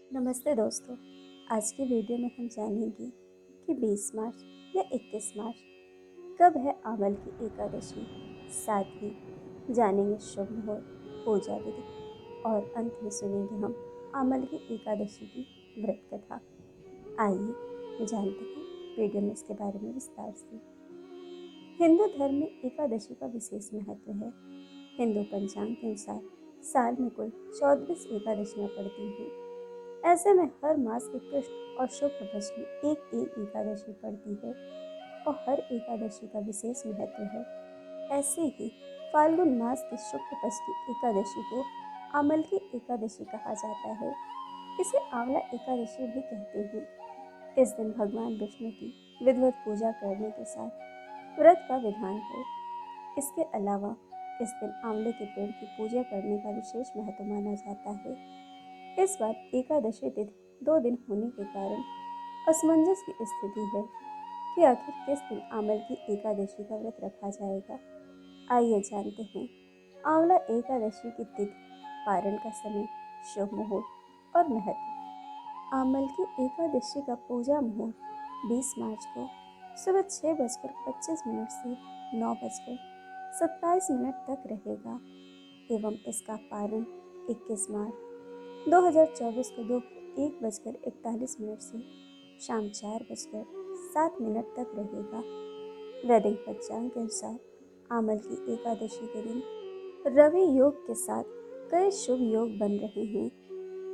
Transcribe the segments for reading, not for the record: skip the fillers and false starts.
नमस्ते दोस्तों। आज की वीडियो में हम जानेंगे कि 20 मार्च या 21 मार्च कब है आमल की एकादशी। साथ ही जानेंगे शुभ मुहूर्त, पूजा विधि और अंत में सुनेंगे हम आमल की एकादशी की व्रत कथा। आइए जानते हैं वीडियो में इसके बारे में विस्तार से। हिंदू धर्म में एकादशी का विशेष महत्व है। हिंदू पंचांग के अनुसार साल में कुल 34 एकादशियाँ पड़ती हैं। ऐसे में हर मास के कृष्ण और शुक्ल पक्ष में एक एक एकादशी पड़ती है और हर एकादशी का विशेष महत्व है। ऐसे ही फाल्गुन मास की शुक्ल पक्ष की एकादशी को आमल की एकादशी कहा जाता है। इसे आंवला एकादशी भी कहते हैं। इस दिन भगवान विष्णु की विधिवत पूजा करने के साथ व्रत का विधान है। इसके अलावा इस दिन आंवले के पेड़ की पूजा करने का विशेष महत्व माना जाता है। इस बार एकादशी तिथि 2 दिन होने के कारण असमंजस की स्थिति है कि आखिर किस दिन आमल की एकादशी का व्रत रखा जाएगा। आइए जानते हैं आंवला एकादशी की तिथि, पारण का समय, शुभ मुहूर्त और महत्व। आमल की एकादशी का पूजा मुहूर्त 20 मार्च को सुबह 6:25 से 9:27 तक रहेगा एवं इसका पारण 21 मार्च 2024 को दोपहर 1:41 से शाम 4:07 तक रहेगा। वैदिक पंचांग के अनुसार आमल की एकादशी के दिन रवि योग के साथ कई शुभ योग बन रहे हैं।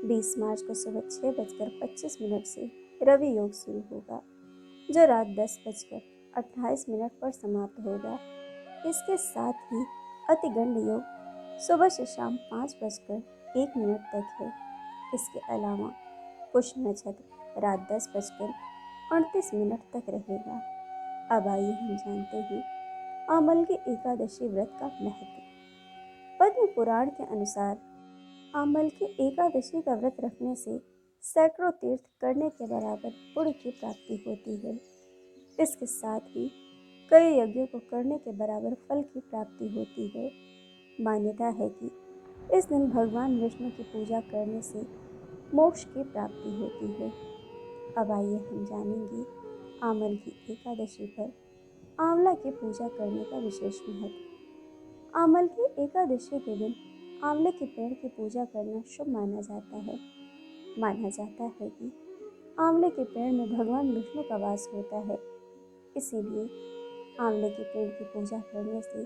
20 मार्च को सुबह 6:25 से रवि योग शुरू होगा, जो रात 10:28 पर समाप्त होगा। इसके साथ ही अतिगंड योग सुबह से शाम 5:01 तक है। इसके अलावा पुष्य नक्षत्र रात 10:38 तक रहेगा। अब आइए हम जानते हैं आमल की एकादशी व्रत का महत्व। पद्म पुराण के अनुसार आमल की एकादशी का व्रत रखने से सैकड़ों तीर्थ करने के बराबर पुण्य की प्राप्ति होती है। इसके साथ ही कई यज्ञों को करने के बराबर फल की प्राप्ति होती है। मान्यता है कि इस दिन भगवान विष्णु की पूजा करने से मोक्ष की प्राप्ति होती है। अब आइए हम जानेंगे आमल की एकादशी पर आंवला की पूजा करने का विशेष महत्व। आमल की एकादशी के दिन आंवले के पेड़ की पूजा करना शुभ माना जाता है। माना जाता है कि आंवले के पेड़ में भगवान विष्णु का वास होता है। इसीलिए आंवले के पेड़ की पूजा करने से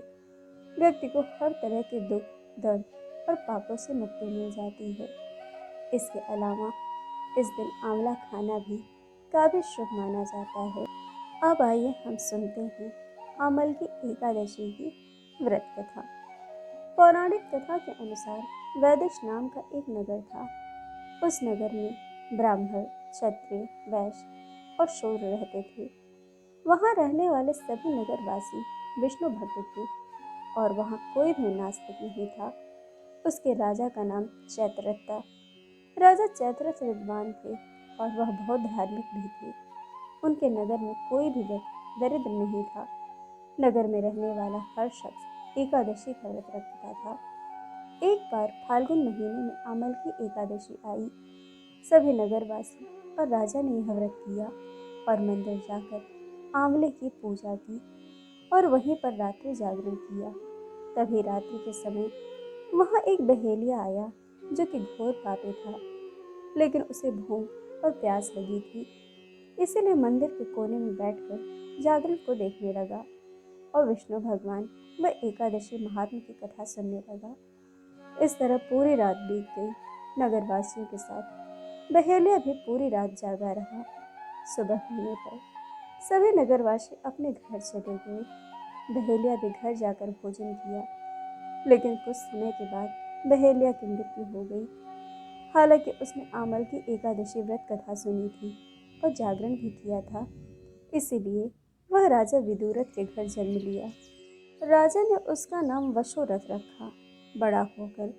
व्यक्ति को हर तरह के दुख, दर्द और पापों से मुक्ति मिल जाती है। इसके अलावा इस दिन आंवला खाना भी काफी शुभ माना जाता है। अब आइए हम सुनते हैं आमल की एकादशी की व्रत कथा। पौराणिक कथा के अनुसार वैदिश नाम का एक नगर था। उस नगर में ब्राह्मण, क्षत्रिय, वैश्य और शूद्र रहते थे। वहाँ रहने वाले सभी नगरवासी विष्णु भक्त थे और वहाँ कोई भी नास्तिक नहीं था। उसके राजा का नाम चैत्ररथ था। राजा चैत्ररथ विद्वान थे और वह बहुत धार्मिक भी थे। उनके नगर में कोई भी व्यक्ति दरिद्र नहीं था। नगर में रहने वाला हर शख्स एकादशी का व्रत रखता था। एक बार फाल्गुन महीने में आमल की एकादशी आई। सभी नगरवासी और राजा ने यह व्रत किया और मंदिर जाकर आंवले की पूजा की और वहीं पर रात्रि जागरण किया। तभी रात्रि के समय वहाँ एक बहेलिया आया जो कि घोर पापी था, लेकिन उसे भूख और प्यास लगी थी। इसीलिए मंदिर के कोने में बैठकर जागरण को देखने लगा और विष्णु भगवान व एकादशी महात्म्य की कथा सुनने लगा। इस तरह पूरी रात बीत गई। नगरवासियों के साथ बहेलिया भी पूरी रात जागा रहा। सुबह होने पर सभी नगरवासी अपने घर चले गए। बहेलिया भी घर जाकर भोजन किया, लेकिन कुछ समय के बाद बहेलिया की मृत्यु हो गई। हालांकि उसने आमल की एकादशी व्रत कथा सुनी थी और जागरण भी किया था, इसीलिए वह राजा विदुरथ के घर जन्म लिया। राजा ने उसका नाम वशोरथ रखा। बड़ा होकर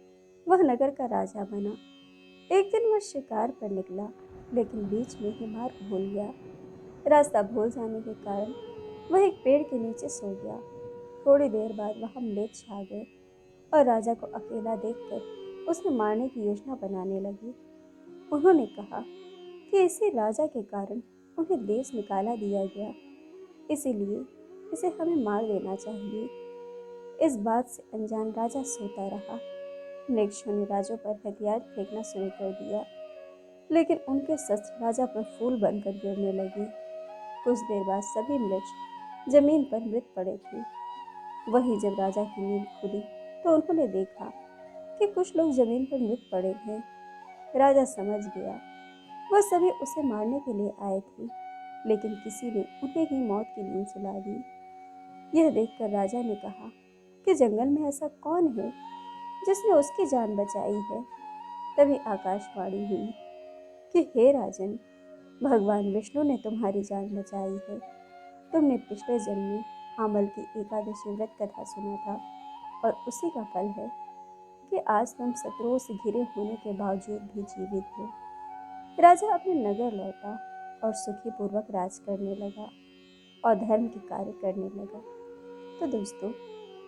वह नगर का राजा बना। एक दिन वह शिकार पर निकला, लेकिन बीच में ही मार्ग भूल गया। रास्ता भूल जाने के कारण वह एक पेड़ के नीचे सो गया। थोड़ी देर बाद वह म्लेच्छ छा गए और राजा को अकेला देखकर उसने मारने की योजना बनाने लगी। उन्होंने कहा कि इसी राजा के कारण उन्हें देश निकाला दिया गया, इसीलिए इसे हमें मार देना चाहिए। इस बात से अनजान राजा सोता रहा। मृक्षों ने राजों पर हथियार फेंकना शुरू कर दिया, लेकिन उनके शस्त्र राजा पर फूल बनकर गिरने लगे। कुछ देर बाद सभी मृक्ष जमीन पर मृत पड़े थे। वही जब राजा की नींद खुली तो उन्होंने देखा कि कुछ लोग जमीन पर मृत पड़े हैं। राजा समझ गया, वह सभी उसे मारने के लिए आए थे, लेकिन किसी ने उन्हें ही मौत की नींद सुला दी। यह देखकर राजा ने कहा कि जंगल में ऐसा कौन है जिसने उसकी जान बचाई है। तभी आकाशवाणी हुई कि हे राजन, भगवान विष्णु ने तुम्हारी जान बचाई है। तुमने पिछले जन्म में आमल की एकादशी व्रत कथा सुना था, और उसी का फल है कि आज तुम शत्रुओं से घिरे होने के बावजूद भी जीवित हो। राजा अपने नगर लौटा और सुखी पूर्वक राज करने लगा और धर्म के कार्य करने लगा। तो दोस्तों,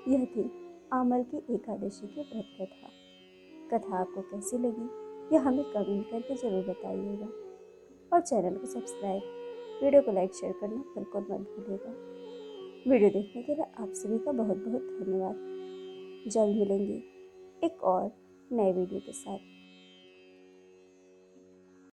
यह थी आमल की एकादशी की व्रत कथा। कथा आपको कैसी लगी यह हमें कमेंट करके ज़रूर बताइएगा, और चैनल को सब्सक्राइब, वीडियो को लाइक शेयर करना बिल्कुल मत भूलिएगा। वीडियो देखने के लिए आप सभी का बहुत बहुत धन्यवाद। जल्द मिलेंगे एक और नए वीडियो के साथ।